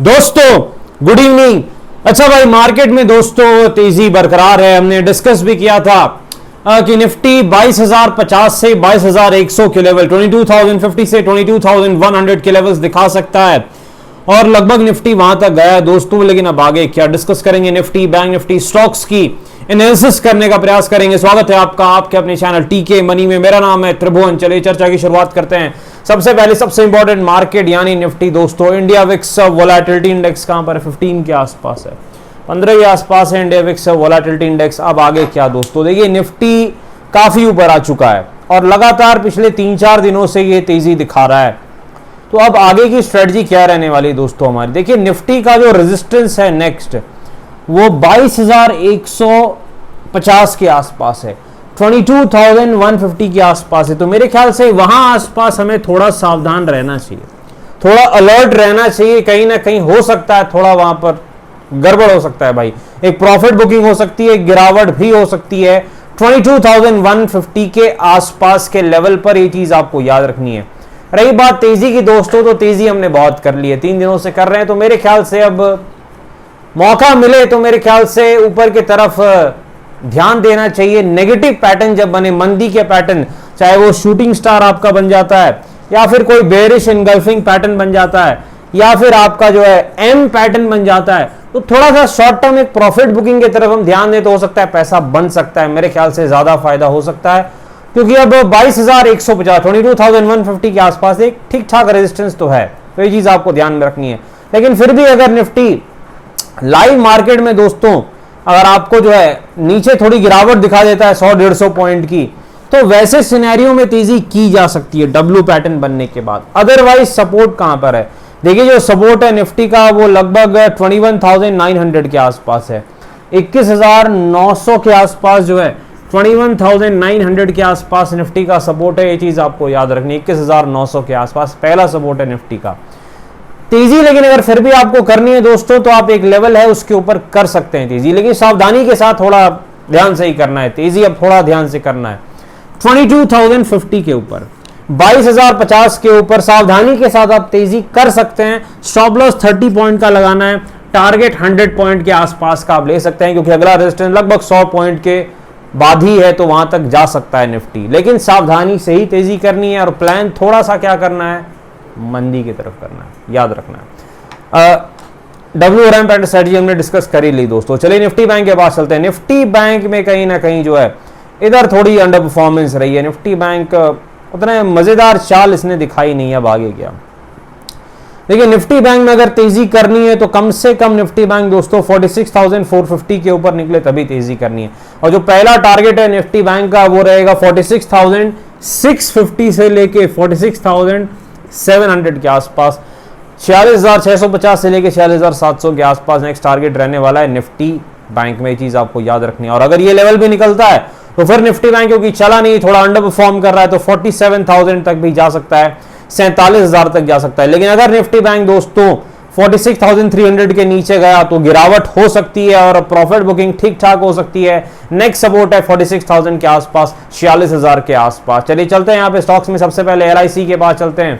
दोस्तों good evening. अच्छा भाई, मार्केट में दोस्तों तेजी बरकरार है। हमने डिस्कस भी किया था कि निफ्टी 22,050 से 22,100 के लेवल, 22,050 से 22,100 के लेवल्स दिखा सकता है और लगभग निफ्टी वहां तक गया है दोस्तों। लेकिन अब आगे क्या डिस्कस करेंगे, निफ्टी, बैंक निफ्टी, स्टॉक्स की एनालिसिस करने का प्रयास करेंगे। स्वागत है आपका आपके अपने चैनल टीके मनी में। मेरा नाम है त्रिभुवन। चलिए चर्चा की शुरुआत करते हैं। सबसे पहले सबसे इंपॉर्टेंट मार्केट यानी निफ्टी दोस्तों। इंडिया विक्स वोलेटिलिटी इंडेक्स कहां पर है? 15 के आसपास है, 15 के आसपास है इंडिया विक्स वोलेटिलिटी इंडेक्स। अब आगे क्या दोस्तों, देखिए निफ्टी काफी ऊपर आ चुका है और लगातार पिछले 3-4 दिनों से ये तेजी दिखा रहा है। तो अब आगे की स्ट्रेटजी क्या रहने वाली दोस्तों हमारी? देखिए निफ्टी का जो रेजिस्टेंस है नेक्स्ट, वो 22,150 के आसपास है, 22,150 के आसपास है। तो मेरे ख्याल से वहां आसपास हमें थोड़ा सावधान रहना चाहिए, थोड़ा अलर्ट रहना चाहिए। कहीं ना कहीं हो सकता है थोड़ा वहां पर गड़बड़ हो सकता है भाई। एक प्रॉफिट बुकिंग हो सकती है, गिरावट भी हो सकती है। 22,150 के आसपास के लेवल पर ये चीज आपको याद रखनी है। रही बात तेजी की दोस्तों, तो तेजी हमने बहुत कर ली है, 3 दिनों से कर रहे हैं। तो मेरे ख्याल से अब मौका मिले तो मेरे ख्याल से ऊपर की तरफ ध्यान देना चाहिए। नेगेटिव पैटर्न जब बने, मंदी के पैटर्न, चाहे वो शूटिंग स्टार आपका बन जाता है या फिर कोई बेरिश इनगल्फिंग पैटर्न बन जाता है या फिर आपका जो है एम पैटर्न बन जाता है, तो थोड़ा सा शॉर्ट टर्म एक प्रॉफिट बुकिंग की तरफ हम ध्यान दें तो हो सकता है पैसा बन सकता है। मेरे ख्याल से ज्यादा फायदा हो सकता है क्योंकि अब 22,150 22,150 के आसपास एक ठीक ठाक रेजिस्टेंस तो है। तो ये चीज आपको ध्यान में रखनी है। लेकिन फिर भी अगर निफ्टी लाइव मार्केट में दोस्तों अगर आपको जो है नीचे थोड़ी गिरावट दिखा देता है 100-150 पॉइंट की, तो वैसे सिनेरियो में तेजी की जा सकती है डब्ल्यू पैटर्न बनने के बाद। अदरवाइज सपोर्ट कहां पर है? देखिए जो सपोर्ट है निफ्टी का वो लगभग 21,900 के आसपास है, 21,900 के आसपास जो है 21,900 के आसपास निफ्टी का सपोर्ट है। ये चीज आपको याद रखनी है, 21,900 के आसपास पहला सपोर्ट है निफ्टी का। तेजी लेकिन अगर फिर भी आपको करनी है दोस्तों तो आप एक लेवल है उसके ऊपर कर सकते हैं तेजी, लेकिन सावधानी के साथ थोड़ा ध्यान से ही करना है। तेजी अब थोड़ा ध्यान से करना है 22,050 के ऊपर, 22,050 के ऊपर सावधानी के साथ आप तेजी कर सकते हैं। स्टॉप लॉस 30 पॉइंट का लगाना है, टारगेट 100 पॉइंट के आसपास का आप ले सकते हैं क्योंकि अगला रेजिस्टेंस लगभग 100 पॉइंट के बाद ही है, तो वहां तक जा सकता है निफ्टी। लेकिन सावधानी से ही तेजी करनी है और प्लान थोड़ा सा क्या करना है, मंदी की तरफ करना है, याद रखना है। WRM पैटर्न स्ट्रेटजी हमने डिस्कस कर ही ली दोस्तों। चलिए निफ्टी बैंक के पास चलते हैं। निफ्टी बैंक में कहीं ना कहीं जो है इधर थोड़ी अंडर परफॉर्मेंस रही है। निफ्टी बैंक उतना मजेदार चाल इसने दिखाई नहीं है। अब आगे क्या देखिए, निफ्टी बैंक में अगर तेजी करनी है तो कम से कम निफ्टी बैंक दोस्तों 46,450 के ऊपर निकले तभी तेजी करनी है। और जो पहला टारगेट है निफ्टी बैंक का वो रहेगा 46,650 से लेके 46,700 के आसपास, 46,650 से लेके 46,700 के आसपास नेक्स्ट टारगेट रहने वाला है निफ्टी बैंक में। ये चीज आपको याद रखनी है। और अगर ये लेवल भी निकलता है तो फिर निफ्टी बैंक क्योंकि चला नहीं, थोड़ा अंडर परफॉर्म कर रहा है, तो 47,000 तक भी जा सकता है, 47,000 तक जा सकता है। लेकिन अगर निफ्टी बैंक दोस्तों 46,300 के नीचे गया तो गिरावट हो सकती है और प्रॉफिट बुकिंग ठीक ठाक हो सकती है। नेक्स्ट सपोर्ट है 46,000 के आसपास, 46,000 के आसपास। चलिए चलते हैं यहाँ पे स्टॉक्स में। सबसे पहले LIC के पास चलते हैं।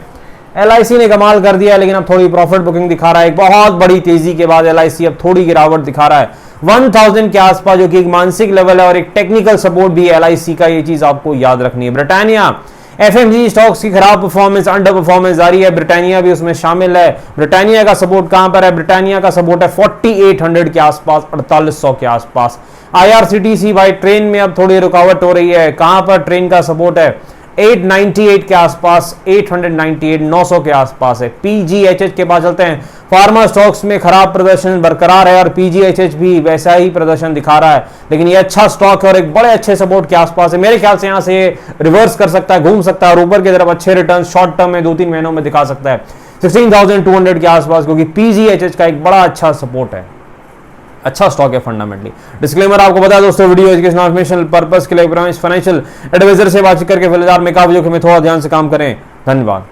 LIC ने कमाल कर दिया लेकिन अब थोड़ी प्रॉफिट बुकिंग दिखा रहा है। एक बहुत बड़ी तेजी के बाद LIC अब थोड़ी गिरावट दिखा रहा है 1000 के आसपास, जो कि एक मानसिक लेवल है और एक टेक्निकल सपोर्ट भी है LIC का। ये चीज आपको याद रखनी है। ब्रिटानिया FMG स्टॉक्स की खराब परफॉर्मेंस, अंडर परफॉर्मेंस जारी है, ब्रिटानिया भी उसमें शामिल है। ब्रिटानिया का सपोर्ट कहां पर है? ब्रिटानिया का सपोर्ट है 4800 के आसपास, 4800 के आसपास। IRCTC भाई ट्रेन में अब थोड़ी रुकावट हो रही है। कहां पर ट्रेन का सपोर्ट है? 898 के आसपास, 898, 900 के आसपास है। PGHH के पास चलते हैं। फार्मा स्टॉक्स में खराब प्रदर्शन बरकरार है और PGHH भी वैसा ही प्रदर्शन दिखा रहा है, लेकिन ये अच्छा स्टॉक है और एक बड़े अच्छे सपोर्ट के आसपास है। मेरे ख्याल से यहां से रिवर्स कर सकता है, घूम सकता है और ऊपर की तरफ अच्छे रिटर्न शॉर्ट टर्म में 2-3 महीनों में दिखा सकता है 16,200 के आसपास, क्योंकि PGHH का एक बड़ा अच्छा सपोर्ट है, अच्छा स्टॉक है फंडामेंटली। डिस्क्लेमर आपको बता दोस्तों, वीडियो एजुकेशन इन्फॉर्मेशनल पर्पस के लिए फाइनेंशियल एडवाइजर से बातचीत करके फिलहाल में काफी जोखिम में थोड़ा ध्यान से काम करें। धन्यवाद।